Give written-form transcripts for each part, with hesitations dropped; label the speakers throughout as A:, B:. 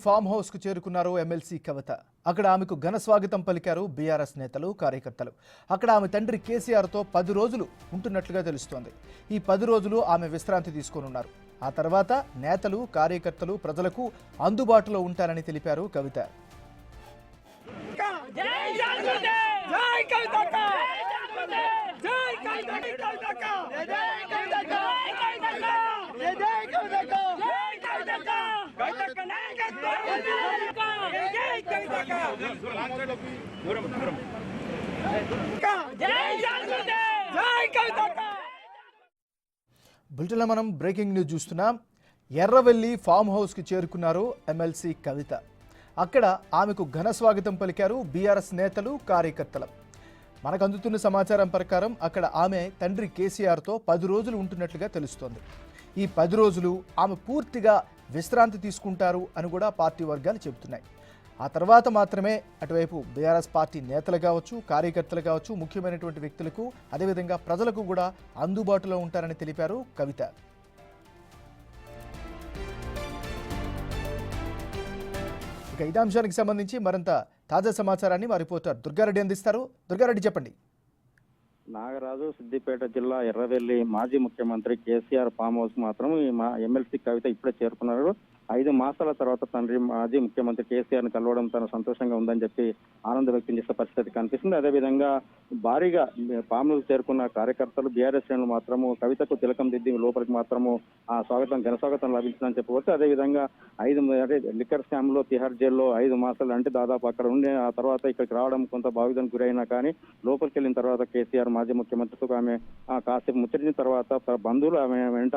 A: Farm house కు చేరుకున్నారు MLC కవిత. అక్కడ ఆమెకు ఘన స్వాగతం పలికారు బీఆర్ఎస్ నేతలు, కార్యకర్తలు. అక్కడ ఆమె తండ్రి కేసీఆర్ తో 10 రోజులు ఉంటున్నట్లుగా తెలుస్తోంది. ఈ 10 రోజులు ఆమె విశ్రాంతి తీసుకోనున్నారు. ఆ తర్వాత నేతలు, కార్యకర్తలు ప్రజలకు అందుబాటులో ఉంటారని తెలిపారు కవిత. బులెటిన్లో మనం బ్రేకింగ్ న్యూస్ చూస్తున్నాం. ఎర్రవెల్లి ఫామ్ హౌస్ కి చేరుకున్నారు ఎమ్మెల్సీ కవిత. అక్కడ ఆమెకు ఘన స్వాగతం పలికారు బీఆర్ఎస్ నేతలు, కార్యకర్తలు. మనకు అందుతున్న సమాచారం ప్రకారం అక్కడ ఆమె తండ్రి కేసీఆర్తో 10 రోజులు ఉంటున్నట్లుగా తెలుస్తోంది. ఈ 10 రోజులు ఆమె పూర్తిగా విశ్రాంతి తీసుకుంటారు అని కూడా పార్టీ వర్గాలు చెబుతున్నాయి. ఆ తర్వాత మాత్రమే అటువైపు బీఆర్ఎస్ పార్టీ నేతలు కావచ్చు, కార్యకర్తలు కావచ్చు, ముఖ్యమైనటువంటి వ్యక్తులకు, అదేవిధంగా ప్రజలకు కూడా అందుబాటులో ఉంటారని తెలిపారు కవిత. ఇక ఇదే అంశానికి సంబంధించి మరింత తాజా సమాచారాన్ని మా రిపోర్టర్ దుర్గారెడ్డి అందిస్తారు. దుర్గారెడ్డి, చెప్పండి.
B: నాగరాజు, సిద్దిపేట జిల్లా ఎర్రవెల్లి మాజీ ముఖ్యమంత్రి కేసీఆర్ ఫామ్ హౌస్ మాత్రం ఈ ఎమ్మెల్సీ కవిత ఇప్పుడే చేరుకున్నారు. 5 మాసాల తర్వాత తండ్రి మాజీ ముఖ్యమంత్రి కేసీఆర్ ని కలవడం తన సంతోషంగా ఉందని చెప్పి ఆనందం వ్యక్తం చేసే పరిస్థితి కనిపిస్తుంది. అదేవిధంగా భారీగా ఫామ్ హౌస్ చేరుకున్న కార్యకర్తలు, బీఆర్ఎస్ శ్రేణులు మాత్రము కవితకు తిలకం దిద్ది లోపలికి మాత్రము ఘన స్వాగతం లభించిందని చెప్పవచ్చు. అదేవిధంగా 5 లిక్కర్ స్కామ్ లో తిహార్ జైల్లో 5 మాసాలు అంటే దాదాపు అక్కడ ఉండే ఆ తర్వాత ఇక్కడికి రావడం కొంత బావిధానికి గురైనా కానీ లోపలికి వెళ్ళిన తర్వాత కేసీఆర్ మాజీ ముఖ్యమంత్రితో ఆమె కాసేపు ముచ్చరించిన తర్వాత బంధువులు ఆమె వెంట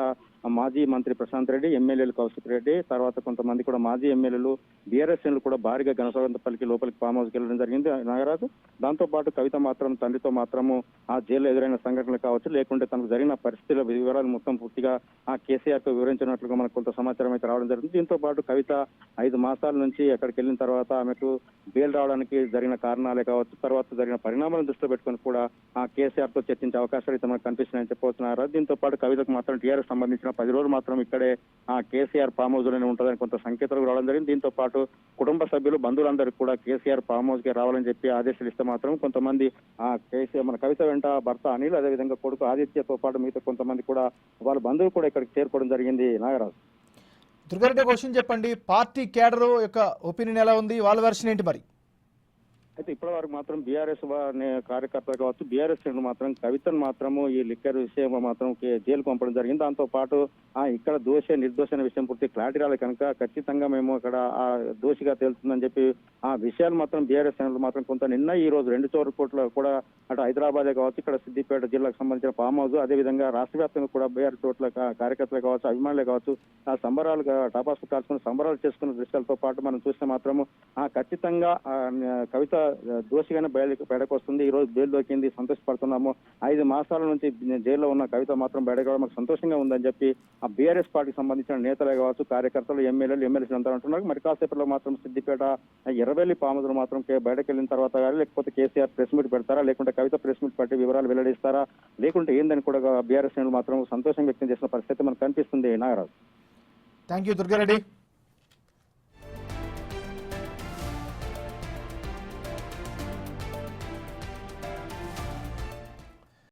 B: మాజీ మంత్రి ప్రశాంత్ రెడ్డి, ఎమ్మెల్యేలు కౌశిక్ రెడ్డి, తర్వాత కొంతమంది కూడా మాజీ ఎమ్మెల్యేలు, బీఆర్ఎస్ శ్రేణులు కూడా భారీగా ఘనస్వాగతం పలికి లోపలికి ఫామ్ హౌస్కి వెళ్ళడం జరిగింది నాగరాజు. దాంతో పాటు కవిత మాత్రం తండ్రితో మాత్రము ఆ జైల్లో ఎదురైన సంఘటనలు కావచ్చు, లేకుంటే తనకు జరిగిన పరిస్థితుల వివరాలు మొత్తం పూర్తిగా ఆ కేసీఆర్ కు వివరించినట్లుగా మనకు కొంత సమాచారం అయితే రావడం జరిగింది. దీంతో పాటు కవిత 5 మాసాల నుంచి అక్కడికి వెళ్ళిన తర్వాత ఆమెకు బెయిల్ రావడానికి జరిగిన కారణాలే కావచ్చు, తర్వాత జరిగిన పరిణామాలను దృష్టిలో పెట్టుకుని కూడా ఆ కేసీఆర్ తో చర్చించే అవకాశాలు అయితే మనకు కనిపిస్తున్నాయని చెప్పబోతున్నారు. దీంతో పాటు కవితకు మాత్రం టీఆర్ఎస్ సంబంధించిన 10 రోజులు మాత్రం ఇక్కడే ఆ కేసీఆర్ ఫామ్ హౌస్ లోనే ఉంటుందని కొంత సంకేతాలు రావడం జరిగింది. దీంతో పాటు కుటుంబ సభ్యులు, బంధువులందరికీ కూడా కేసీఆర్ ఫామ్ హౌస్ కి రావాలని చెప్పి ఆదేశాలు ఇస్తే మాత్రం కొంతమంది ఆ కేసీఆర్ మన కవిత వెంట భర్త అనిల్, అదేవిధంగా కొడుకు ఆదిత్యతో పాటు మిగతా కొంతమంది కూడా వాళ్ళ బంధువులు కూడా ఇక్కడికి చేరుకోవడం జరిగింది. నాగరాజు,
A: దుర్గారెడ్డి, క్వశ్చన్ చెప్పండి. పార్టీ కేడర్ యొక్క ఒపీనియన్ ఎలా ఉంది? వాళ్ళ వెర్షన్ ఏంటి మరి?
B: అయితే ఇప్పటి వరకు మాత్రం బీఆర్ఎస్ కార్యకర్తలు కావచ్చు, బీఆర్ఎస్ మాత్రం కవితను మాత్రము ఈ లిక్కర్ విషయం మాత్రం జైలు పంపడం జరిగింది. దాంతో పాటు ఇక్కడ నిర్దోష అనే విషయం పూర్తి క్లారిటీ రాలేదు కనుక ఖచ్చితంగా మేము అక్కడ ఆ దోషిగా తేలుతుందని చెప్పి ఆ విషయాలు మాత్రం బీఆర్ఎస్ మాత్రం కొంత నిన్న ఈ రోజు 2 చోట్ల కూడా అటు హైదరాబాదే కావచ్చు, ఇక్కడ సిద్దిపేట జిల్లాకు సంబంధించిన ఫామ్ హౌస్, అదేవిధంగా రాష్ట్ర వ్యాప్తంగా కూడా బీఆర్ఎస్ చోట్ల కార్యకర్తలు కావచ్చు, అభిమానులే కావచ్చు, ఆ సంబరాలు టపాసులు కాల్చుకుని సంబరాలు చేసుకున్న దృశ్యాలతో పాటు మనం చూస్తే మాత్రము ఖచ్చితంగా కవిత దోషిగానే బయటకు వస్తుంది. ఈ రోజు బెయిల్ దొరికింది, సంతోషపడుతున్నాము. 5 మాసాల నుంచి జైల్లో ఉన్న కవిత మాత్రం బయటకు మాకు సంతోషంగా ఉందని చెప్పి ఆ బీఆర్ఎస్ పార్టీకి సంబంధించిన నేతలే కావచ్చు, కార్యకర్తలు, ఎమ్మెల్యేలు అంతా అంటున్నారు. మరి కాసేపట్లో మాత్రం సిద్దిపేట ఎర్రవెల్లి ఫామ్ హౌస్ మాత్రం బయటకు వెళ్ళిన తర్వాత కానీ లేకపోతే కేసీఆర్ ప్రెస్ మీట్ పెడతారా, లేకుంటే కవిత ప్రెస్ మీట్ పెట్టి వివరాలు వెల్లడిస్తారా, లేకుంటే ఏందని కూడా బీఆర్ఎస్ మాత్రం సంతోషం వ్యక్తం చేసిన పరిస్థితి మనకు కనిపిస్తుంది. Nagaraju,
A: thank you Durga Reddy.